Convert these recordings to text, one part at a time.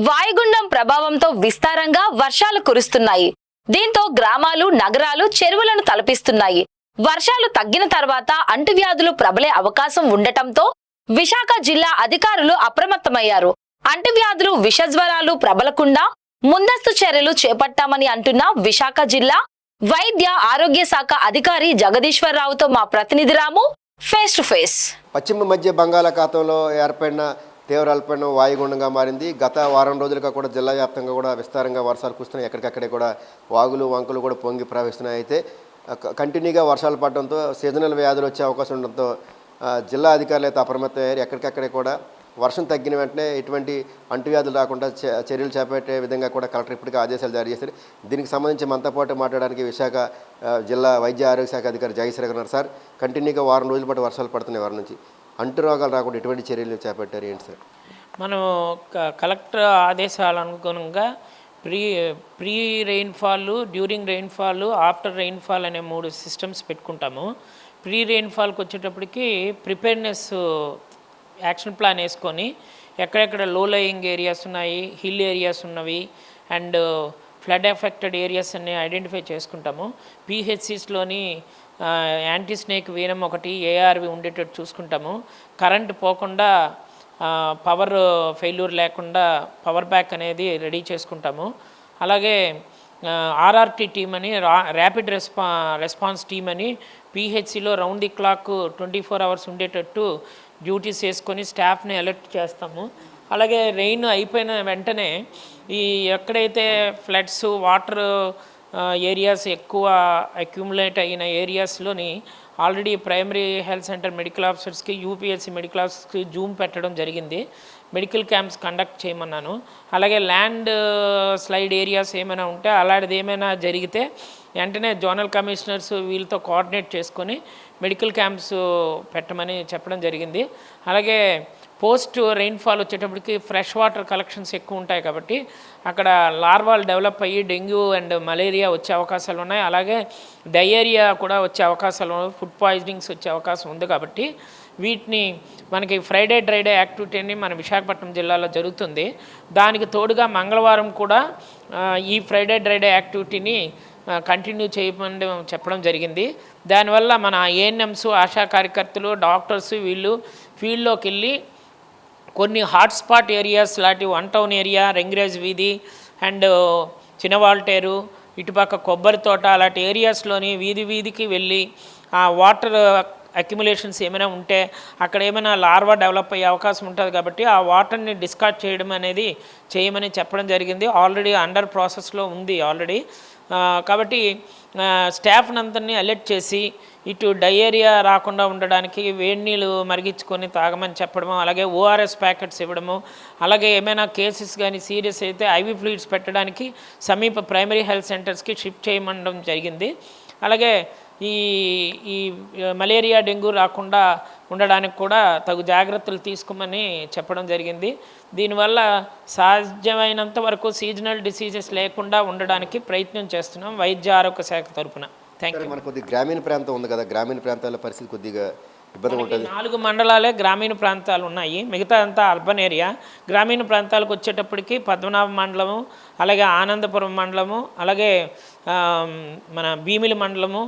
వాయుగుండం ప్రభావంతో విస్తారంగా వర్షాలు కురుస్తున్నాయి. దీంతో గ్రామాలు, నగరాలు చెరువులను తలపిస్తున్నాయి. వర్షాలు తగ్గిన తర్వాత అంటువ్యాధులు ప్రబలే అవకాశం ఉండటంతో విశాఖ జిల్లా అధికారులు అప్రమత్తమయ్యారు. అంటువ్యాధులు, విషజ్వరాలు ప్రబలకుండా ముందస్తు చర్యలు చేపట్టామని అంటున్న విశాఖ జిల్లా వైద్య ఆరోగ్య శాఖ అధికారి జగదీశ్వరరావుతో మా ప్రతినిధి రాము ఫేస్ టు ఫేస్. పశ్చిమ మధ్య బంగాళాఖాతంలో ఏర్పడిన తీవ్ర అల్పపీడనం వాయుగుండంగా మారింది. గత వారం రోజులుగా కూడా జిల్లా వ్యాప్తంగా కూడా విస్తారంగా వర్షాలు కురుస్తున్నాయి. ఎక్కడికక్కడే కూడా వాగులు, వంకలు కూడా పొంగి ప్రవహిస్తున్నాయి. అయితే కంటిన్యూగా వర్షాలు పడడంతో సీజనల్ వ్యాధులు వచ్చే అవకాశం ఉండడంతో జిల్లా అధికారులు అయితే అప్రమత్తమయ్యారు. ఎక్కడికక్కడే కూడా వర్షం తగ్గిన వెంటనే ఎటువంటి అంటువ్యాధులు రాకుండా చర్యలు చేపట్టే విధంగా కూడా కలెక్టర్ ఇప్పటికే ఆదేశాలు జారీ చేశారు. దీనికి సంబంధించి మనతో పాటు మాట్లాడడానికి విశాఖ జిల్లా వైద్య ఆరోగ్య శాఖ అధికారి జగదీశ్వర్ గారు. సార్, కంటిన్యూగా వారం రోజుల పాటు వర్షాలు పడుతున్నాయి. వారం నుంచి అంటు రోగాలు రాకుండా ఎటువంటి చర్యలు చేపట్టారు ఏంటి సార్? మనం కలెక్టర్ ఆదేశాల అనుగుణంగా pre rainfall, during rainfall, after rainfall అనే 3 సిస్టమ్స్ పెట్టుకుంటాము. ప్రీ రెయిన్ఫాల్కి వచ్చేటప్పటికి ప్రిపేర్నెస్ యాక్షన్ ప్లాన్ వేసుకొని ఎక్కడెక్కడ లో లయింగ్ ఏరియాస్ ఉన్నాయి, హిల్ ఏరియాస్ ఉన్నవి అండ్ ఫ్లడ్ ఎఫెక్టెడ్ ఏరియాస్ అన్ని ఐడెంటిఫై చేసుకుంటాము. పిహెచ్సిస్లోని యాంటీ స్నేక్ వీనం ఒకటి, ఏఆర్వి ఉండేటట్టు చూసుకుంటాము. కరెంట్ పోకుండా, పవర్ ఫెయిల్యూర్ లేకుండా పవర్ బ్యాక్ అనేది రెడీ చేసుకుంటాము. అలాగే ఆర్ఆర్టీ టీమ్ అని, ర్యాపిడ్ రెస్పాన్స్ టీమ్ అని పిహెచ్సిలో రౌండ్ ది క్లాక్ 24 hours ఉండేటట్టు డ్యూటీస్ వేసుకొని స్టాఫ్ని అలర్ట్ చేస్తాము. అలాగే రెయిన్ అయిపోయిన వెంటనే ఈ ఎక్కడైతే ఫ్లడ్స్, వాటర్ ఏరియాస్ ఎక్కువ అక్యుములేట్ అయిన ఏరియాస్లోని already primary health center medical ఆఫీసర్స్కి, యూపీఎస్సీ మెడికల్ ఆఫీసర్స్కి జూమ్ పెట్టడం జరిగింది. మెడికల్ క్యాంప్స్ కండక్ట్ చేయమన్నాను. అలాగే ల్యాండ్ స్లైడ్ ఏరియాస్ ఏమైనా ఉంటే, అలాంటిది ఏమైనా జరిగితే వెంటనే జోనల్ కమిషనర్స్ వీళ్ళతో కోఆర్డినేట్ చేసుకొని మెడికల్ క్యాంప్స్ పెట్టమని చెప్పడం జరిగింది. అలాగే పోస్ట్ రెయిన్ఫాల్ వచ్చేటప్పటికి ఫ్రెష్ వాటర్ కలెక్షన్స్ ఎక్కువ ఉంటాయి కాబట్టి అక్కడ లార్వాలు డెవలప్ అయ్యి డెంగ్యూ అండ్ మలేరియా వచ్చే అవకాశాలు ఉన్నాయి. అలాగే డయేరియా కూడా వచ్చే అవకాశాలు, ఫుడ్ పాయిజనింగ్స్ వచ్చే అవకాశం ఉంది. కాబట్టి వీటిని మనకి ఫ్రైడే డ్రైడే యాక్టివిటీ అని మన విశాఖపట్నం జిల్లాలో జరుగుతుంది. దానికి తోడుగా మంగళవారం కూడా ఈ ఫ్రైడే డ్రైడే యాక్టివిటీని కంటిన్యూ చేయమని చెప్పడం జరిగింది. దానివల్ల మన ఏఎన్ఎంస్, ఆశా కార్యకర్తలు, డాక్టర్స్ వీళ్ళు ఫీల్డ్లోకి వెళ్ళి కొన్ని హాట్స్పాట్ ఏరియాస్ లాంటి 1 టౌన్ ఏరియా, రింగ్రేజ్ వీధి అండ్ చిన్నవాల్టేరు, ఇటుపక్క కొబ్బరి తోట అలాంటి ఏరియాస్లోని వీధి వీధికి వెళ్ళి ఆ వాటర్ అక్యుములేషన్స్ ఏమైనా ఉంటే అక్కడ ఏమైనా లార్వా డెవలప్ అయ్యే అవకాశం ఉంటుంది. కాబట్టి ఆ వాటర్ని డిస్కార్డ్ చేయడం అనేది చేయమని చెప్పడం జరిగింది. ఆల్రెడీ అండర్ ప్రాసెస్లో ఉంది ఆల్రెడీ. కాబట్టి స్టాఫ్ని అందరినీ అలర్ట్ చేసి ఇటు డయేరియా రాకుండా ఉండడానికి వేడి నీళ్ళు మరిగించుకొని తాగమని చెప్పడము, అలాగే ఓఆర్ఎస్ ప్యాకెట్స్ ఇవ్వడము, అలాగే ఏమైనా కేసెస్ కానీ సీరియస్ అయితే ఐవీ ఫ్లూయిడ్స్ పెట్టడానికి సమీప ప్రైమరీ హెల్త్ సెంటర్స్కి షిఫ్ట్ చేయమనడం జరిగింది. అలాగే ఈ మలేరియా, డెంగ్యూ రాకుండా ఉండడానికి కూడా తగు జాగ్రత్తలు తీసుకోమని చెప్పడం జరిగింది. దీనివల్ల సాధ్యమైనంత వరకు సీజనల్ డిసీజెస్ లేకుండా ఉండడానికి ప్రయత్నం చేస్తున్నాం వైద్య ఆరోగ్య శాఖ తరఫున. Thank you. మనకు కొద్దిగా గ్రామీణ ప్రాంతం ఉంది కదా, గ్రామీణ ప్రాంతాల పరిస్థితి కొద్దిగా ఇబ్బంది ఉంటుంది. 4 మండలాలే గ్రామీణ ప్రాంతాలు ఉన్నాయి, మిగతా అంతా అర్బన్ ఏరియా. గ్రామీణ ప్రాంతాలకు వచ్చేటప్పటికి పద్మనాభ మండలము, అలాగే ఆనందపురం మండలము, అలాగే మన భీమిలి మండలము,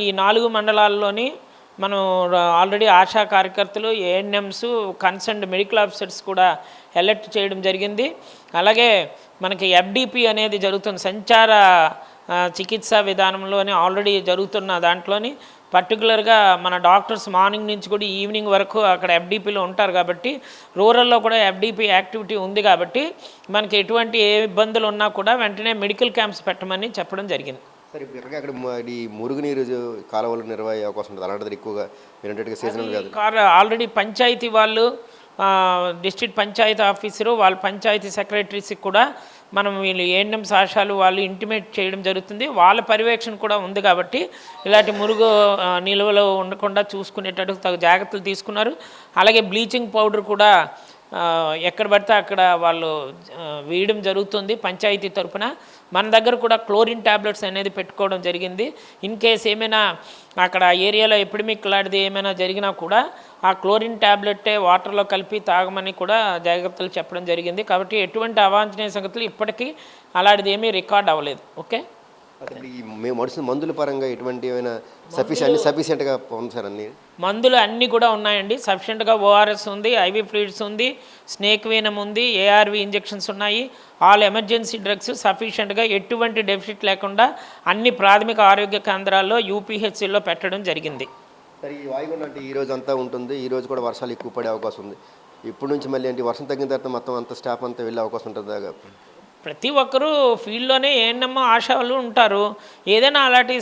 ఈ 4 మండలాల్లోని మనం ఆల్రెడీ ఆశా కార్యకర్తలు, ఏఎన్ఎంస్, కన్సర్న్డ్ మెడికల్ ఆఫీసర్స్ కూడా అలర్ట్ చేయడం జరిగింది. అలాగే మనకి ఎఫ్డిపి అనేది జరుగుతుంది, సంచార చికిత్సా విధానంలోనే ఆల్రెడీ జరుగుతున్న దాంట్లోని పర్టికులర్గా మన డాక్టర్స్ మార్నింగ్ నుంచి కూడా ఈవినింగ్ వరకు అక్కడ ఎఫ్డిపిలో ఉంటారు. కాబట్టి రూరల్లో కూడా ఎఫ్డిపి యాక్టివిటీ ఉంది. కాబట్టి మనకి ఎటువంటి ఏ ఇబ్బందులు ఉన్నా కూడా వెంటనే మెడికల్ క్యాంప్స్ పెట్టమని చెప్పడం జరిగింది. సరే, ఇప్పుడు అక్కడ ఈ మురుగునీరు కాలువలు నిర్వహే అవకాశం ఉంటుంది. అలాంటిది ఎక్కువగా మీరు సీజనల్ కాదు. ఆల్రెడీ పంచాయతీ వాళ్ళు, డిస్ట్రిక్ట్ పంచాయతీ ఆఫీసరు, వాళ్ళ పంచాయతీ సెక్రటరీస్కి కూడా మనం వీళ్ళు ఏఎన్ఎం సాశాలు వాళ్ళు ఇంటిమేట్ చేయడం జరుగుతుంది. వాళ్ళ పర్యవేక్షణ కూడా ఉంది. కాబట్టి ఇలాంటి మురుగు నిల్వలో ఉండకుండా చూసుకునేటట్టు తగు జాగ్రత్తలు తీసుకున్నారు. అలాగే బ్లీచింగ్ పౌడర్ కూడా ఎక్కడ పడితే అక్కడ వాళ్ళు వేయడం జరుగుతుంది పంచాయతీ తరపున. మన దగ్గర కూడా క్లోరిన్ ట్యాబ్లెట్స్ అనేది పెట్టుకోవడం జరిగింది. ఇన్ కేస్ ఏమైనా అక్కడ ఏరియాలో ఎపిడమిక్ లాంటిది ఏమైనా జరిగినా కూడా ఆ క్లోరిన్ ట్యాబ్లెట్టే వాటర్లో కలిపి తాగమని కూడా జాగ్రత్తలు చెప్పడం జరిగింది. కాబట్టి ఎటువంటి అవాంఛనీయ సంగతులు ఇప్పటికీ అలాంటిది ఏమీ రికార్డ్ అవ్వలేదు. ఓకే, మేము మడుస్తున్న మందుల పరంగా ఎటువంటి ఏమైనా సఫిషియెంట్గా ఉంది సార్? అన్ని మందులు అన్నీ కూడా ఉన్నాయండి. సఫిషియెంట్గా ఓఆర్ఎస్ ఉంది, ఐవి ఫ్లూయిడ్స్ ఉంది, స్నేక్ వీనం ఉంది, ఏఆర్వి ఇంజెక్షన్స్ ఉన్నాయి. ఆల్ ఎమర్జెన్సీ డ్రగ్స్ సఫిషియెంట్గా ఎటువంటి డెఫిసిట్ లేకుండా అన్ని ప్రాథమిక ఆరోగ్య కేంద్రాల్లో యూపీహెచ్సిలో పెట్టడం జరిగింది. సరే, ఈ వాయుగుండం అంటే ఈ రోజు అంతా ఉంటుంది, ఈ రోజు కూడా వర్షాలు ఎక్కువ పడే అవకాశం ఉంది. ఇప్పటి నుంచి మళ్ళీ ఏంటి వర్షం తగ్గిన తర్వాత మొత్తం అంత స్టాఫ్ అంతా వెళ్ళే అవకాశం ఉంటుంది? ప్రతి ఒక్కరూ ఫీల్డ్లోనే ఏఎన్ఎం ఆశాలు ఉంటారు. ఏదైనా అలాంటి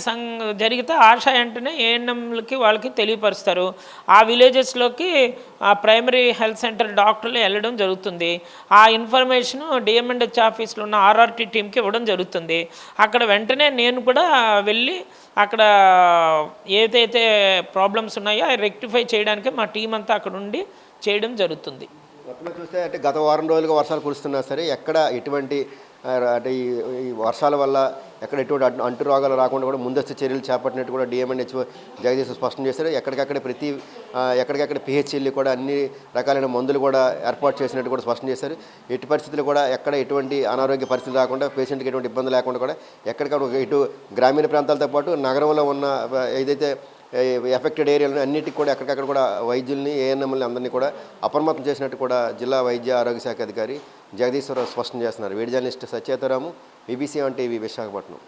జరిగితే ఆశ వెంటనే ఏఎన్ఎంలకి వాళ్ళకి తెలియపరుస్తారు. ఆ విలేజెస్లోకి ఆ ప్రైమరీ హెల్త్ సెంటర్ డాక్టర్లు వెళ్ళడం జరుగుతుంది. ఆ ఇన్ఫర్మేషన్ డిఎంఎండ్హెచ్ ఆఫీస్లో ఉన్న ఆర్ఆర్టీ టీంకి ఇవ్వడం జరుగుతుంది. అక్కడ వెంటనే నేను కూడా వెళ్ళి అక్కడ ఏదైతే ప్రాబ్లమ్స్ ఉన్నాయో అవి రెక్టిఫై చేయడానికి మా టీం అంతా అక్కడ ఉండి చేయడం జరుగుతుంది. మొత్తం చూస్తే అంటే గత వారం రోజులుగా వర్షాలు కురుస్తున్నా సరే ఎక్కడ ఎటువంటి అంటే ఈ వర్షాల వల్ల ఎక్కడ ఎటువంటి అంటు రోగాలు రాకుండా కూడా ముందస్తు చర్యలు చేపట్టినట్టు కూడా డిఎంఎండ్హెచ్ జగదీష్ స్పష్టం చేశారు. ఎక్కడికక్కడ పిహెచ్సిలు కూడా అన్ని రకాలైన మందులు కూడా ఏర్పాటు చేసినట్టు కూడా స్పష్టం చేశారు. ఎట్టి పరిస్థితులు కూడా ఎక్కడ ఎటువంటి అనారోగ్య పరిస్థితులు రాకుండా, పేషెంట్కి ఎటువంటి ఇబ్బంది లేకుండా కూడా ఎక్కడికక్కడ ఇటు గ్రామీణ ప్రాంతాలతో పాటు నగరంలో ఉన్న ఏదైతే ఎఫెక్టెడ్ ఏరియాలను అన్నిటికీ కూడా ఎక్కడికక్కడ కూడా వైద్యుల్ని, ఏఎన్ఎంలని అందరినీ కూడా అప్రమత్తం చేసినట్టు కూడా జిల్లా వైద్య ఆరోగ్య శాఖ అధికారి జగదీశ్వరరావు స్పష్టం చేస్తున్నారు. Video journalist Satyetaramu, BBC 1 TV, Visakhapatnam.